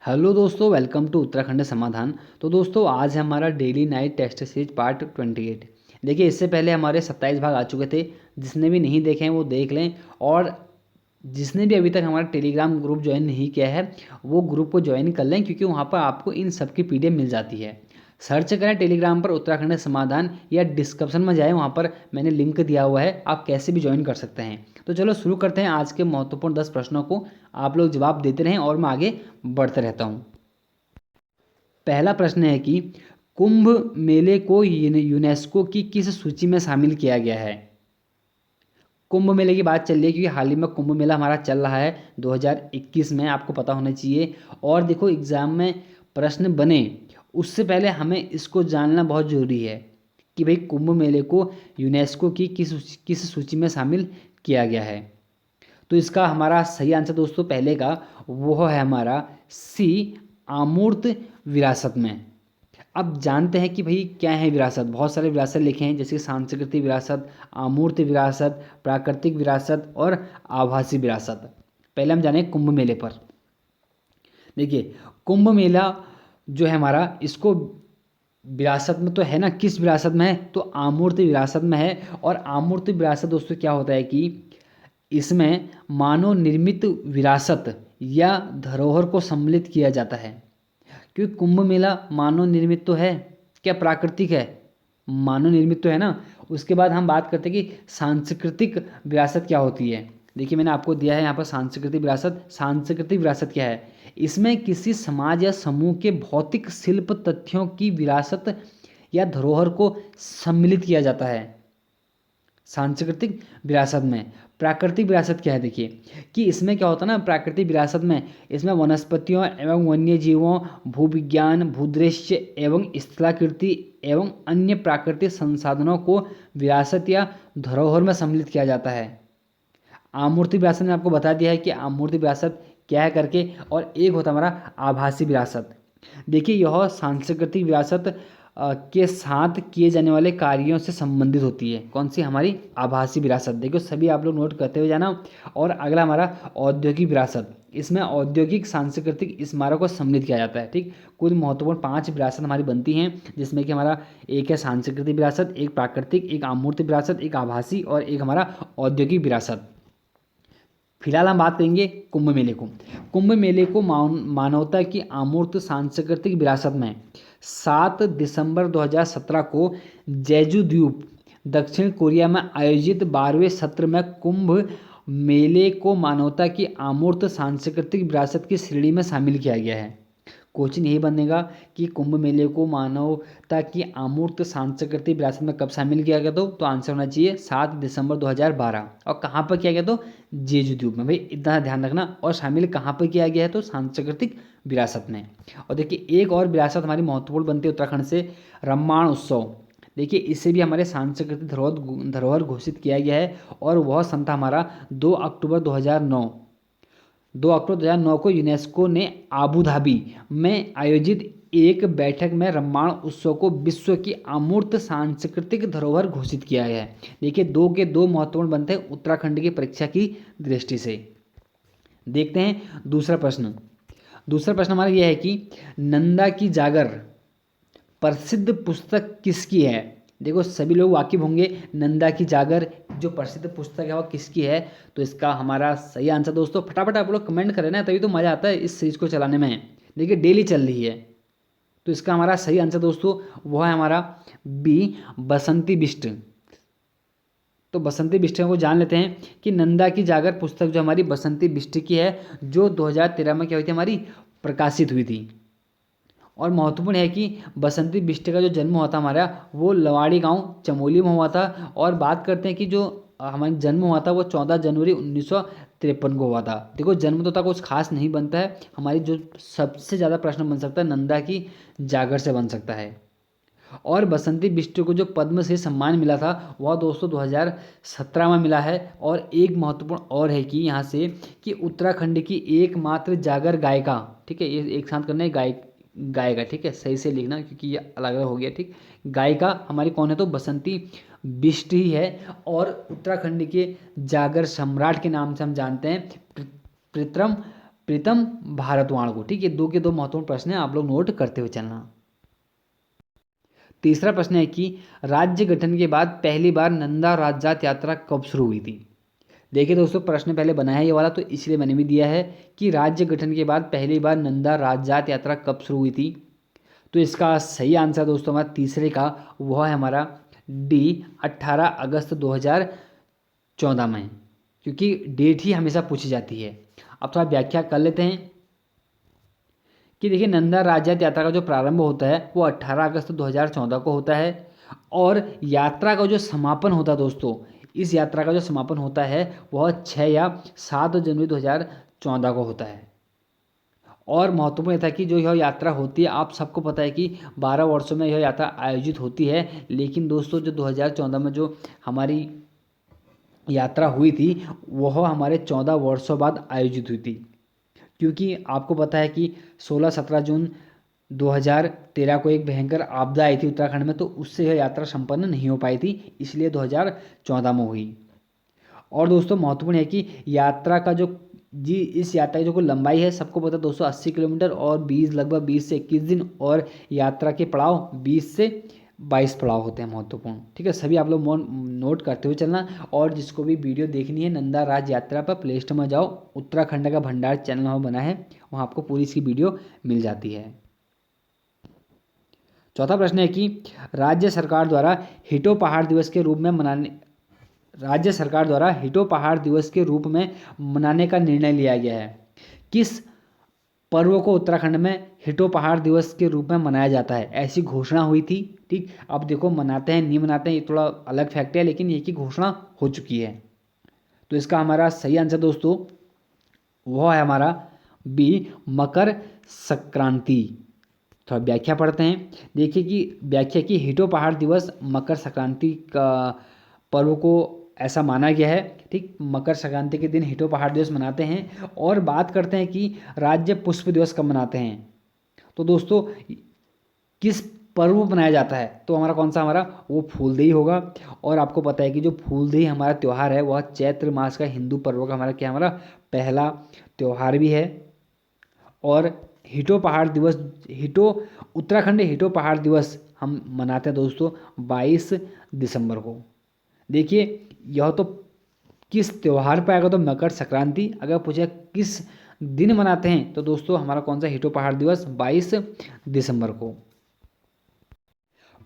Hello दोस्तों, welcome to Uttarakhand समाधान। तो दोस्तों आज है हमारा daily night test series part 28। देखिए इससे पहले हमारे 27 भाग आ चुके थे। जिसने भी नहीं देखे हैं वो देख लें, और जिसने भी अभी तक हमारा टेलीग्राम ग्रुप ज्वाइन नहीं किया है वो ग्रुप को ज्वाइन कर लें, क्योंकि वहाँ पर आपको इन सब की पीडीएफ मिल जाती है। सर्च करें टेलीग्राम पर उत्तराखंड समाधान, या डिस्क्रिप्शन में जाएँ, वहाँ पर मैंने लिंक दिया हुआ है, आप कैसे भी ज्वाइन कर सकते हैं। तो चलो शुरू करते हैं आज के महत्वपूर्ण 10 प्रश्नों को। आप लोग जवाब देते रहें और मैं आगे बढ़ते रहता हूँ। पहला प्रश्न है कि कुंभ मेले को यूनेस्को की किस सूची में शामिल किया गया है। कुंभ मेले की बात चल रही है क्योंकि हाल ही में कुंभ मेला हमारा चल रहा है 2021 में, आपको पता होना चाहिए। और देखो एग्जाम में प्रश्न बने उससे पहले हमें इसको जानना बहुत ज़रूरी है कि भाई कुंभ मेले को यूनेस्को की किस सूची में शामिल किया गया है। तो इसका हमारा सही आंसर दोस्तों पहले का वो है हमारा सी, अमूर्त विरासत में। अब जानते हैं कि भाई क्या है विरासत। बहुत सारे विरासत लिखे हैं, जैसे सांस्कृतिक विरासत, अमूर्त विरासत, प्राकृतिक विरासत और आभासी विरासत। पहले हम जाने कुंभ मेले पर। देखिए कुंभ मेला जो है हमारा, इसको विरासत में तो है ना, किस विरासत में है तो अमूर्त विरासत में है। और अमूर्त विरासत दोस्तों क्या होता है कि इसमें मानव निर्मित विरासत या धरोहर को सम्मिलित किया जाता है। क्योंकि कुंभ मेला मानव निर्मित तो है, क्या प्राकृतिक है, मानव निर्मित तो है ना। उसके बाद हम बात करते हैं कि सांस्कृतिक विरासत क्या होती है। देखिए मैंने आपको दिया है यहाँ पर सांस्कृतिक विरासत। सांस्कृतिक विरासत क्या है, इसमें किसी समाज या समूह के भौतिक शिल्प तथ्यों की विरासत या धरोहर को सम्मिलित किया जाता है सांस्कृतिक विरासत में। प्राकृतिक विरासत क्या है, देखिए कि इसमें क्या होता है ना, प्राकृतिक विरासत में इसमें वनस्पतियों एवं वन्य जीवों, भूविज्ञान, भूदृश्य एवं स्थलाकृति एवं अन्य प्राकृतिक संसाधनों को विरासत या धरोहर में सम्मिलित किया जाता है। अमूर्त विरासत ने आपको बता दिया है कि अमूर्त विरासत क्या है करके। और एक होता है हमारा आभासी विरासत। देखिए यह सांस्कृतिक विरासत के साथ किए जाने वाले कार्यों से संबंधित होती है। कौन सी, हमारी आभासी विरासत। देखो सभी आप लोग नोट करते हुए जाना। और अगला हमारा औद्योगिक विरासत। इसमें औद्योगिक सांस्कृतिक स्मारक को सम्मिलित किया जाता है। ठीक, कुल महत्वपूर्ण 5 विरासत हमारी बनती हैं, जिसमें कि हमारा एक है सांस्कृतिक विरासत, एक प्राकृतिक, एक अमूर्त विरासत, एक आभासी और एक हमारा औद्योगिक विरासत। फिलहाल हम बात करेंगे कुंभ मेले को। कुंभ मेले को मानवता की अमूर्त सांस्कृतिक विरासत में 7 दिसंबर 2017 को जेजू द्वीप, दक्षिण कोरिया में आयोजित 12वें सत्र में कुंभ मेले को मानवता की अमूर्त सांस्कृतिक विरासत की श्रेणी में शामिल किया गया है। क्वेश्चन यही बनेगा कि कुंभ मेले को मानवता की अमूर्त सांस्कृतिक विरासत में कब शामिल किया गया, तो आंसर होना चाहिए 7 दिसंबर 2012। और कहाँ पर किया गया, तो जेजू द्वीप में। भाई इतना ध्यान रखना। और शामिल कहाँ पर किया गया है, तो सांस्कृतिक विरासत में। और देखिए एक और विरासत हमारी महत्वपूर्ण बनती है उत्तराखंड से, रम्माण उत्सव। देखिए इसे भी हमारे सांस्कृतिक धरोहर घोषित किया गया है। और वह सन था हमारा 2 अक्टूबर 2009। 2 अक्टूबर 2009 को यूनेस्को ने आबू धाबी में आयोजित एक बैठक में रम्माण उत्सव को विश्व की अमूर्त सांस्कृतिक धरोहर घोषित किया है। देखिए 2 के 2 महत्वपूर्ण बनते हैं उत्तराखंड की परीक्षा की दृष्टि से। देखते हैं दूसरा प्रश्न। दूसरा प्रश्न हमारा यह है कि नंदा की जागर प्रसिद्ध पुस्तक किसकी है। देखो सभी लोग वाकिफ होंगे, नंदा की जागर जो प्रसिद्ध पुस्तक है वो किसकी है। तो इसका हमारा सही आंसर दोस्तों, फटाफट आप लोग कमेंट करें ना, तभी तो मज़ा आता है इस सीरीज को चलाने में। देखिए डेली चल रही है। तो इसका हमारा सही आंसर दोस्तों वो है हमारा बी, बसंती बिष्ट। तो बसंती बिष्ट को जान लेते हैं कि नंदा की जागर पुस्तक जो हमारी बसंती बिष्ट की है, जो 2013 में क्या हुई थी, हमारी प्रकाशित हुई थी। और महत्वपूर्ण है कि बसंती बिष्ट का जो जन्म हुआ था हमारा, वो लवाड़ी गांव चमोली में हुआ था। और बात करते हैं कि जो हमारा जन्म हुआ था वो 14 जनवरी 1953 को हुआ था। देखो जन्म तो था, कुछ खास नहीं बनता है। हमारी जो सबसे ज़्यादा प्रश्न बन सकता है नंदा की जागर से बन सकता है। और बसंती बिष्ट को जो पद्मश्री सम्मान मिला था वह दोस्तों 2017 में मिला है। और एक महत्वपूर्ण और है कि यहाँ से कि उत्तराखंड की एकमात्र जागर गायिका, ठीक है, ये एक साथ करना है, गायिका, ठीक है, सही से लिखना क्योंकि ये अलग अलग हो गया। ठीक, गायिका हमारी कौन है, तो बसंती बिष्ट ही है। और उत्तराखंड के जागर सम्राट के नाम से हम जानते हैं प्रीतम प्रीतम भारतवाण को। ठीक है, दो के दो महत्वपूर्ण प्रश्न हैं, आप लोग नोट करते हुए चलना। तीसरा प्रश्न है कि राज्य गठन के बाद पहली बार नंदा राजजात यात्रा कब शुरू हुई थी। देखिए दोस्तों, प्रश्न पहले बना है ये वाला, तो इसलिए मैंने भी दिया है कि राज्य गठन के बाद पहली बार नंदा राजजात यात्रा कब शुरू हुई थी। तो इसका सही आंसर दोस्तों हमारा तीसरे का वह है हमारा डी 18 अगस्त 2014 में, क्योंकि डेट ही हमेशा पूछी जाती है। अब थोड़ा व्याख्या कर लेते हैं कि देखिए, नंदा राज्यात यात्रा का जो प्रारंभ होता है वो 18 अगस्त 2014 को होता है, और यात्रा का जो समापन होता है दोस्तों, इस यात्रा का जो समापन होता है वह 6 या 7 जनवरी 2014 को होता है। और महत्वपूर्ण यह था कि जो यह यात्रा होती है, आप सबको पता है कि 12 वर्षों में यह यात्रा आयोजित होती है, लेकिन दोस्तों जो 2014 में जो हमारी यात्रा हुई थी वह हमारे 14 वर्षों बाद आयोजित हुई थी, क्योंकि आपको पता है कि 16-17 जून 2013 को एक भयंकर आपदा आई थी उत्तराखंड में, तो उससे यह यात्रा संपन्न नहीं हो पाई थी, इसलिए 2014 में हुई। और दोस्तों महत्वपूर्ण है कि यात्रा का जो इस यात्रा की जो कोई लंबाई है, सबको पता है दोस्तों 80 किलोमीटर और 20 से 21 दिन, और यात्रा के पड़ाव 20 से 22 पड़ाव होते हैं महत्वपूर्ण। ठीक है, सभी आप लोग नोट करते हुए चलना। और जिसको भी वीडियो देखनी है नंदा राज यात्रा पर प्ले स्टोर में जाओ, उत्तराखंड का भंडार चैनल वहाँ बना है, वहाँ आपको पूरी इसकी वीडियो मिल जाती है। चौथा प्रश्न है कि राज्य सरकार द्वारा हिटो पहाड़ दिवस के रूप में मनाने का निर्णय लिया गया है। किस पर्व को उत्तराखंड में हिटो पहाड़ दिवस के रूप में मनाया जाता है, ऐसी घोषणा हुई थी। ठीक, अब देखो मनाते हैं नहीं मनाते हैं ये थोड़ा अलग फैक्ट है, लेकिन ये की घोषणा हो चुकी है। तो इसका हमारा सही आंसर दोस्तों वह है हमारा बी मकर संक्रांति। थोड़ा व्याख्या पढ़ते हैं। देखिए कि व्याख्या की हिटो पहाड़ दिवस मकर संक्रांति का पर्व को ऐसा माना गया है। ठीक, मकर संक्रांति के दिन हिटो पहाड़ दिवस मनाते हैं। और बात करते हैं कि राज्य पुष्प दिवस कब मनाते हैं, तो दोस्तों किस पर्व मनाया जाता है, तो हमारा कौन सा हमारा वो फूलदेई होगा। और आपको पता है कि जो फूलदेई हमारा त्यौहार है वह चैत्र मास का हिंदू पर्व का हमारा क्या हमारा पहला त्यौहार भी है। और हिटो पहाड़ दिवस उत्तराखंड हिटो पहाड़ दिवस हम मनाते हैं दोस्तों 22 दिसंबर को। देखिए यह तो किस त्यौहार पर आएगा, तो मकर संक्रांति। अगर पूछे किस दिन मनाते हैं, तो दोस्तों हमारा कौन सा हिटो पहाड़ दिवस 22 दिसंबर को।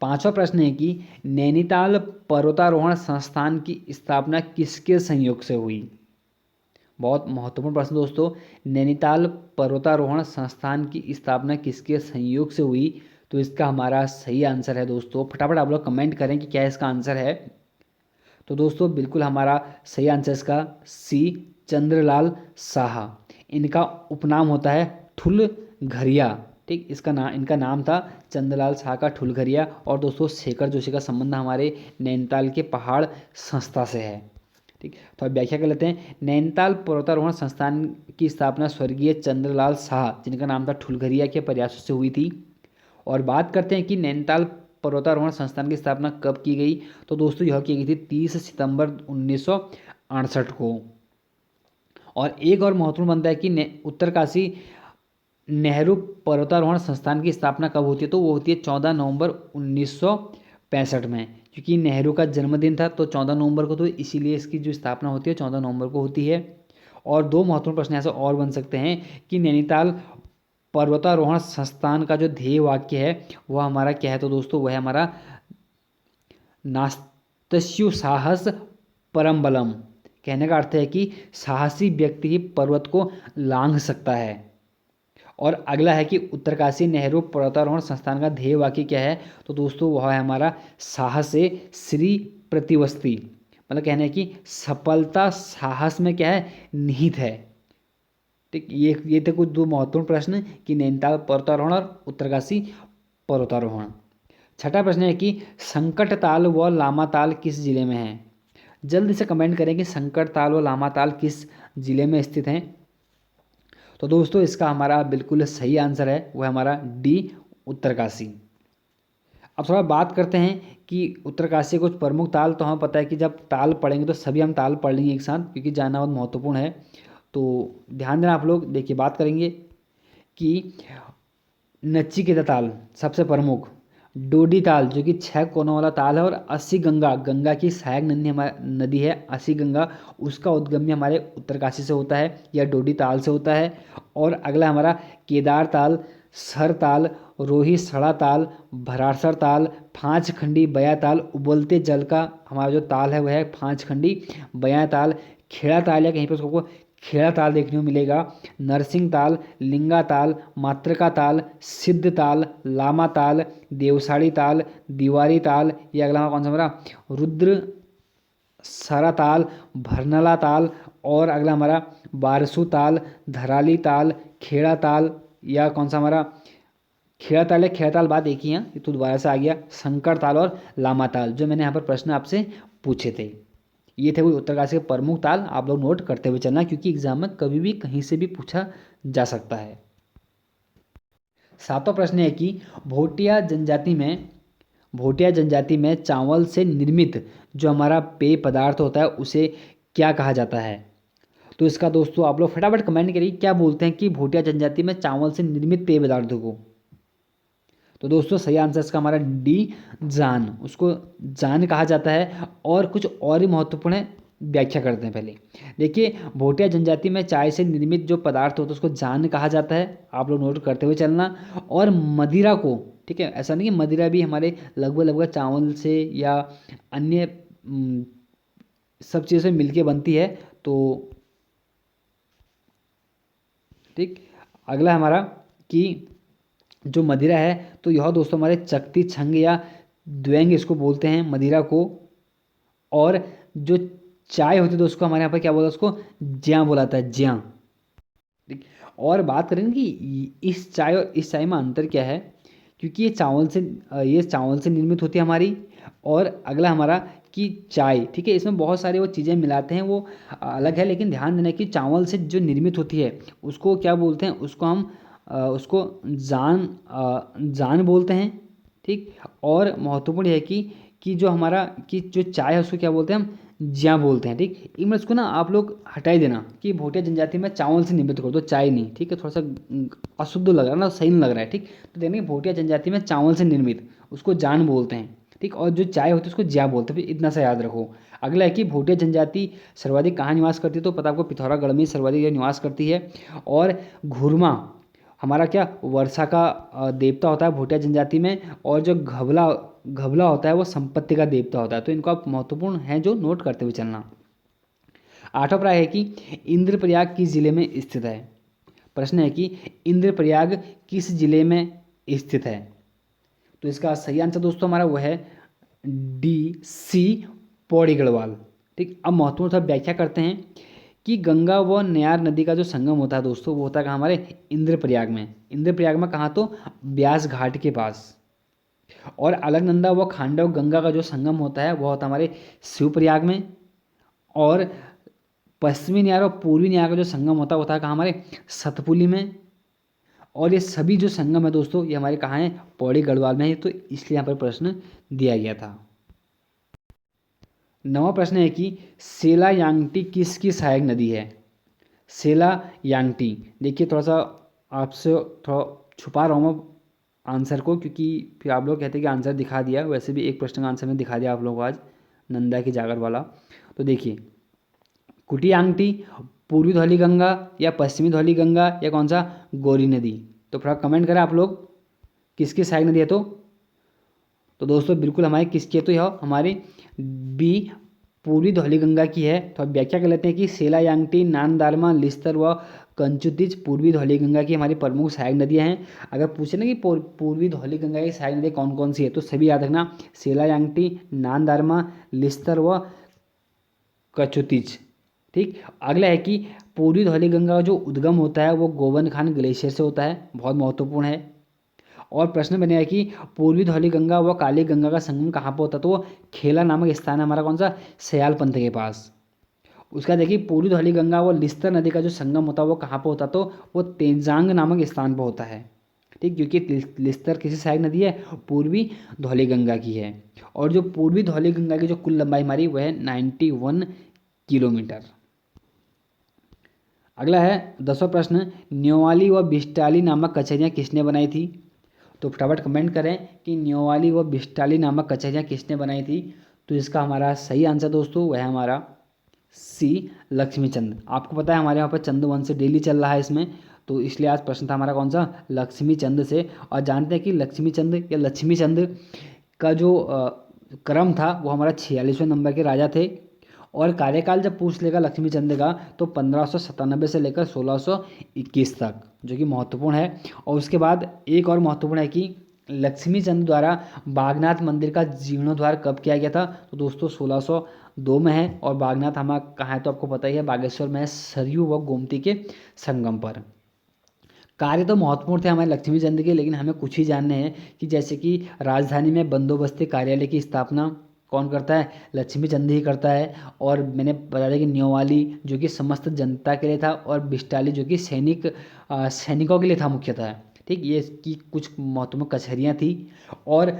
पांचवा प्रश्न है कि नैनीताल पर्वतारोहण संस्थान की स्थापना किसके संयोग से हुई। बहुत महत्वपूर्ण प्रश्न दोस्तों, नैनीताल पर्वतारोहण संस्थान की स्थापना किसके संयोग से हुई, तो इसका हमारा सही आंसर है दोस्तों, फटाफट आप लोग कमेंट करें कि क्या इसका आंसर है। तो दोस्तों बिल्कुल हमारा सही आंसर इसका सी चंद्रलाल साहा। इनका उपनाम होता है ठुलघरिया। ठीक, इनका नाम था चंद्रलाल साहा का ठुलघरिया। और दोस्तों शेखर जोशी का संबंध हमारे नैनीताल के पहाड़ संस्था से है। ठीक, तो अब व्याख्या कर लेते हैं। नैनीताल पर्वतारोहण संस्थान की स्थापना स्वर्गीय चंद्रलाल साहा, जिनका नाम था ठुलघरिया, के प्रयासों से हुई थी। और बात करते हैं कि नैनीताल पर्वतारोहण संस्थान की स्थापना कब की गई, तो दोस्तों यह की गई थी 30 सितंबर 1968 को। और एक और महत्वपूर्ण बनता है कि उत्तरकाशी नेहरू पर्वतारोहण संस्थान की स्थापना कब होती है, तो वो होती है 14 नवंबर 1965 में, क्योंकि नेहरू का जन्मदिन था तो 14 नवंबर को, तो इसीलिए इसकी जो स्थापना होती है 14 नवंबर को होती है। और दो महत्वपूर्ण प्रश्न ऐसे और बन सकते हैं कि नैनीताल पर्वतारोहण संस्थान का जो ध्येय वाक्य है वह हमारा क्या है, तो दोस्तों वह है हमारा नास्तस्यु साहस परम बलम। कहने का अर्थ है कि साहसी व्यक्ति ही पर्वत को लांघ सकता है। और अगला है कि उत्तरकाशी नेहरू पर्वतारोहण संस्थान का ध्येय वाक्य क्या है, तो दोस्तों वह है हमारा साहस से श्री प्रतिवस्ती। मतलब कहना है कि सफलता साहस में क्या है निहित है। ठीक, ये थे कुछ दो महत्वपूर्ण प्रश्न कि नैनीताल पर्वतारोहण और उत्तरकाशी पर्वतारोहण। छठा प्रश्न है कि संकटताल व लामाताल किस जिले में है। जल्दी से कमेंट करें कि संकटताल व लामाताल किस जिले में स्थित हैं। तो दोस्तों इसका हमारा बिल्कुल सही आंसर है वह हमारा डी उत्तरकाशी। अब थोड़ा बात करते हैं कि उत्तरकाशी के कुछ प्रमुख ताल। तो हमें पता है कि जब ताल पढ़ेंगे तो सभी हम ताल पढ़ लेंगे एक साथ, क्योंकि जानना बहुत महत्वपूर्ण है। तो ध्यान देना आप लोग। देखिए बात करेंगे कि नचिकेता ताल सबसे प्रमुख, डोडी ताल जो कि 6 कोनों वाला ताल है, और अस्सी गंगा, गंगा की सहायक नदी हमारी नदी है अस्सी गंगा, उसका उद्गम भी हमारे उत्तरकाशी से होता है या डोडी ताल से होता है। और अगला हमारा केदार ताल, सर ताल, रोही सड़ा ताल, भराड़सर ताल, पाँच खंडी बया ताल, उबलते जल का हमारा जो ताल है वह है पाँच खंडी बया ताल, खेड़ा ताल या कहीं पर उसको खेड़ा ताल देखने को मिलेगा, नरसिंह ताल, लिंगा ताल, मातृका ताल, सिद्ध ताल, लामा ताल, देवसाड़ी ताल, दीवारी ताल, ये अगला हमारा कौन सा हमारा रुद्र सारा ताल, भरनला ताल, और अगला हमारा बारसू ताल, धराली ताल, खेड़ा ताल, या कौन सा हमारा खेड़ा ताल है, खेड़ा ताल बात एक ही है, ये तो दोबारा से आ गया, शंकर ताल और लामा ताल, जो मैंने यहाँ पर प्रश्न आपसे पूछे थे। ये थे वो उत्तरकाशी के प्रमुख ताल, आप लोग नोट करते हुए चलना, क्योंकि एग्जाम में कभी भी कहीं से भी पूछा जा सकता है। सातवां प्रश्न है कि भोटिया जनजाति में चावल से निर्मित जो हमारा पेय पदार्थ होता है उसे क्या कहा जाता है। तो इसका दोस्तों आप लोग फटाफट कमेंट करिए, क्या बोलते हैं कि भोटिया जनजाति में चावल से निर्मित पेय पदार्थों को। तो दोस्तों सही आंसर इसका हमारा डी, जान, उसको जान कहा जाता है। और कुछ और ही महत्वपूर्ण है, व्याख्या करते हैं पहले। देखिए भोटिया जनजाति में चाय से निर्मित जो पदार्थ होता है उसको जान कहा जाता है, आप लोग नोट करते हुए चलना। और मदिरा को, ठीक है, ऐसा नहीं कि मदिरा भी हमारे लगभग लगभग चावल से या अन्य सब चीज़ों से मिलके बनती है। तो ठीक, अगला हमारा कि जो मदिरा है तो यह दोस्तों हमारे चकती छंग या द्वेंग इसको बोलते हैं मदिरा को। और जो चाय होती है तो उसको हमारे यहाँ पर क्या बोलता है, उसको ज्यां बोलाता है, ज्यां। ठीक, और बात करेंगे कि इस चाय और इस चाय में अंतर क्या है, क्योंकि ये चावल से निर्मित होती है हमारी। और अगला हमारा कि चाय, ठीक है, इसमें बहुत सारे वो चीज़ें मिलाते हैं वो अलग है, लेकिन ध्यान देना कि चावल से जो निर्मित होती है उसको क्या बोलते हैं, उसको हम उसको जान बोलते हैं। ठीक, और महत्वपूर्ण है कि जो हमारा कि जो चाय है उसको क्या बोलते हैं, हम ज्यां बोलते हैं। ठीक, इनमें इसको ना आप लोग हटा ही देना कि भोटिया जनजाति में चावल से निर्मित करो तो चाय नहीं, ठीक है, थोड़ा सा अशुद्ध लग रहा है ना, सही नहीं लग रहा है। ठीक, तो देखिए भोटिया जनजाति में चावल से निर्मित उसको जान बोलते हैं। ठीक, और जो चाय होती है उसको ज्या बोलते हैं, इतना सा याद रखो। अगला है कि भोटिया जनजाति सर्वाधिक कहाँ निवास करती है, तो पता आपको पिथौरागढ़ में सर्वाधिक ये निवास करती है। और घुरमा हमारा क्या वर्षा का देवता होता है भोटिया जनजाति में। और जो घबला घबला होता है वो संपत्ति का देवता होता है। तो इनको आप महत्वपूर्ण हैं जो नोट करते हुए चलना। आठवां प्राय है कि इंद्रप्रयाग किस जिले में स्थित है। प्रश्न है कि इंद्रप्रयाग किस जिले में स्थित है। तो इसका सही आंसर दोस्तों हमारा वो है डी, सी, पौड़ी गढ़वाल। ठीक, अब महत्वपूर्ण सा व्याख्या करते हैं कि गंगा व नयार नदी का जो संगम होता है दोस्तों वो होता है कहाँ, हमारे इंद्रप्रयाग में। इंद्रप्रयाग में कहाँ, तो ब्यास घाट के पास। और अलकनंदा व खांडव गंगा का जो संगम होता है वह होता है हमारे शिवप्रयाग में। और पश्चिमी नयार और पूर्वी नयार का जो संगम होता है कहाँ, हमारे सतपुली में। और ये सभी जो संगम है दोस्तों ये हमारे कहाँ हैं, पौड़ी गढ़वाल में है। तो इसलिए यहाँ पर प्रश्न दिया गया था। नवा प्रश्न है कि सेला यांगटी किसकी सहायक नदी है। सेला यांगटी, देखिए थोड़ा सा आपसे थोड़ा छुपा रहा हूँ मैं आंसर को, क्योंकि फिर आप लोग कहते हैं कि आंसर दिखा दिया। वैसे भी एक प्रश्न का आंसर मैंने दिखा दिया आप लोगों को आज, नंदा की जागर वाला। तो देखिए कुटियांगटी, पूर्वी धौली गंगा या पश्चिमी धौली गंगा या कौन सा, गौरी नदी। तो थोड़ा कमेंट करें आप लोग किसकी सहायक नदी है। तो दोस्तों बिल्कुल हमारी किसकी है, तो यह हमारी बी, पूर्वी धौली गंगा की है। तो अब व्याख्या कर लेते हैं कि सेला यांगटी, नानदारमा, लिस्तर व कंचुतिज पूर्वी धौली गंगा की हमारी प्रमुख सहायक नदियां हैं। अगर पूछे ना कि पूर्वी धौली गंगा की सहायक नदी कौन कौन सी है, तो सभी याद रखना, सेला यांगटी, नानदारमा, लिस्तर व कचुतिज। ठीक, अगला है कि पूर्वी धौली गंगा का जो उद्गम होता है वो गोवन खान ग्लेशियर से होता है, बहुत महत्वपूर्ण है। और प्रश्न बनेगा कि पूर्वी धौली गंगा व काली गंगा का संगम कहाँ पर होता है, तो वो खेला नामक स्थान है हमारा कौन सा, सयालपंथ के पास। उसका देखिए पूर्वी धौली गंगा व लिस्तर नदी का जो संगम होता है वो कहाँ पर होता है, तो वो तेजांग नामक स्थान पर होता है। ठीक, क्योंकि लिस्तर किसी सहायक नदी है, पूर्वी धौली गंगा की है। और जो पूर्वी धौली गंगा की जो कुल लंबाई हमारी वह है 91 किलोमीटर। अगला है 10वां प्रश्न, न्योवाली व बिस्टाली नामक कचहरियाँ किसने बनाई थी? तो फटाफट कमेंट करें कि न्योवाली व बिस्टाली नामक कचहरियाँ किसने बनाई थी। तो इसका हमारा सही आंसर दोस्तों वह है हमारा सी, लक्ष्मीचंद। आपको पता है हमारे यहाँ पर चंद वंश डेली चल रहा है इसमें, तो इसलिए आज प्रश्न था हमारा कौन सा, लक्ष्मीचंद से। और जानते हैं कि लक्ष्मीचंद या लक्ष्मीचंद का जो क्रम था वो हमारा 46वें नंबर के राजा थे। और कार्यकाल जब पूछ लेगा लक्ष्मीचंद का तो 1597 से लेकर 1621 तक, जो कि महत्वपूर्ण है। और उसके बाद एक और महत्वपूर्ण है कि लक्ष्मीचंद द्वारा बागनाथ मंदिर का जीर्णोद्धार कब किया गया था? तो दोस्तों 1602 में है। और बागनाथ हमारा कहाँ है तो आपको पता ही है, बागेश्वर में है, सरयू व गोमती के संगम पर। कार्य तो महत्वपूर्ण थे हमारे लक्ष्मीचंद के, लेकिन हमें कुछ ही जानने हैं कि जैसे कि राजधानी में बंदोबस्ती कार्यालय की स्थापना कौन करता है? लक्ष्मीचंद ही करता है। और मैंने बताया कि न्योवाली जो कि समस्त जनता के लिए था, और बिस्टाली जो कि सैनिकों के लिए था मुख्यतः। ठीक, ये इसकी कुछ महत्वपूर्ण कचहरियाँ थी। और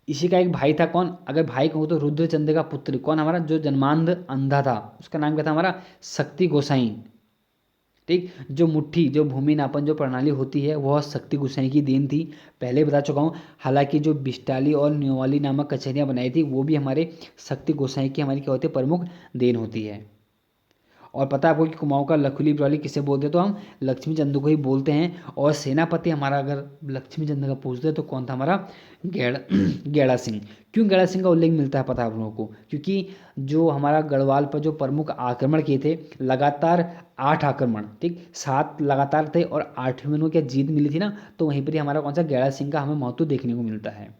इसी का एक भाई था, कौन? अगर भाई कहूँ तो रुद्रचंद का पुत्र, कौन हमारा, जो जन्मांध अंधा था, उसका नाम क्या था हमारा? शक्ति गोसाई। ठीक, जो मुट्ठी, जो भूमि नापन जो प्रणाली होती है वह शक्ति गोसाई की देन थी, पहले ही बता चुका हूँ। हालांकि जो बिस्टाली और न्योवाली नामक कचहरियाँ बनाई थी वो भी हमारे शक्ति गोसाई की हमारी क्या होती है? प्रमुख देन होती है। और पता है आपको कि कुमाऊं का लखुली बिरौली किसे बोलते हैं? तो हम लक्ष्मीचंद को ही बोलते हैं। और सेनापति हमारा अगर लक्ष्मीचंद का पूछते हैं तो कौन था हमारा? गैड़ा सिंह। क्यों गैड़ा सिंह का उल्लेख मिलता है पता है आप लोगों को? क्योंकि जो हमारा गढ़वाल पर जो प्रमुख आक्रमण किए थे, लगातार 8 आक्रमण, ठीक, 7 लगातार थे और 8वें में क्या जीत मिली थी ना, तो वहीं पर ही हमारा कौन सा गैड़ा सिंह का हमें महत्व देखने को मिलता है।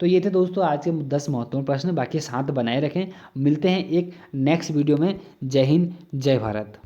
तो ये थे दोस्तों आज के 10 महत्वपूर्ण प्रश्न, बाकी 7 बनाए रखें। मिलते हैं एक नेक्स्ट वीडियो में। जय हिंद, जय भारत।